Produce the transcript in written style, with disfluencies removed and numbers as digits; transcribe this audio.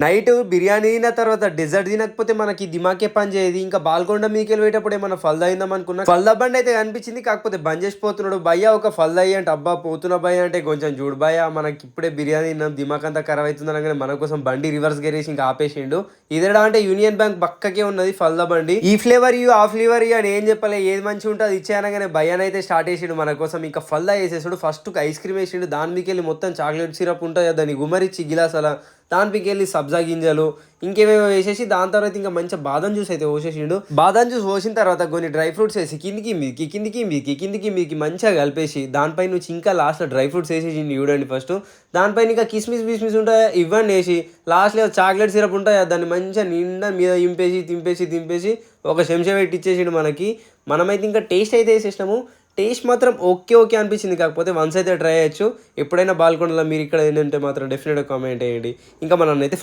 Night biryani తిన్న తర్వాత dessert తినకపోతే మనకి దిమాకే పని చేయదు. ఇంకా బాల్కొండ మీదకెళ్ళి పోయేటప్పుడు ఏమన్నా ఫల్దా అయిందాం అనుకున్నా, ఫల్దా బండి అయితే కనిపించింది. కాకపోతే బంద్ చేసిపోతున్నాడు. భయ్యా ఒక ఫల్దా అయ్యి అంటే, అబ్బా పోతున్నా భయ్య అంటే, కొంచెం చూడు భయ్య మనకి ఇప్పుడే బిర్యానీ తిన్నాం దిమాక్ అంతా ఖరాబ్ అవుతుంది అనగానే మన కోసం బండి రివర్స్ గేరేసి ఇంకా ఆపేసిండు. ఇదేడా అంటే యూనియన్ బ్యాంక్ పక్కకే ఉన్నది ఫల్దా బండి. ఈ ఫ్లేవర్ ఇయ్యు ఆ ఫ్లేవర్ ఇయ్యు అని ఏం చెప్పలే, ఏది మంచిగా ఉంటుంది ఇచ్చేయనగానే భయ్యాన్ అయితే స్టార్ట్ చేసిండు మన కోసం. ఇంకా ఫల్దా వేసేసాడు. ఫస్ట్ ఐస్ క్రీమ్ వేసిండు, దాని మీదకి వెళ్ళి మొత్తం చాక్లెట్ సిరప్ ఉంటుంది దాన్ని గుమరిచ్చి గిలాస్ అలా, దాని పీకి వెళ్ళి సబ్జా గింజలు ఇంకేమేమో వేసేసి దాని తర్వాత ఇంకా మంచిగా బాదం జ్యూస్ అయితే పోసేసిండు. బాదం జ్యూస్ పోసిన తర్వాత కొన్ని డ్రై ఫ్రూట్స్ వేసి కిందికి మంచిగా కలిపేసి దానిపై నుంచి ఇంకా లాస్ట్లో డ్రై ఫ్రూట్స్ వేసేసిండు చూడండి. ఫస్ట్ దానిపైన ఇంకా కిస్మిస్ ఉంటాయి ఇవన్నీ వేసి లాస్ట్లో చాక్లెట్ సిరప్ ఉంటాయి దాన్ని మంచిగా నిండా మీద దింపేసి ఒక చెంచా పెట్టి ఇచ్చేసిండు మనకి. మనమైతే ఇంకా టేస్ట్ అయితే వేసేసినాము. టేస్ట్ మాత్రం ఓకే అనిపించింది. కాకపోతే వన్స్ అయితే ట్రై చేయొచ్చు. ఎప్పుడైనా బాల్కొండలో మీరు ఇక్కడ ఏంటంటే మాత్రం డెఫినెట్గా కామెంట్ చేయండి. ఇంకా మనం అయితే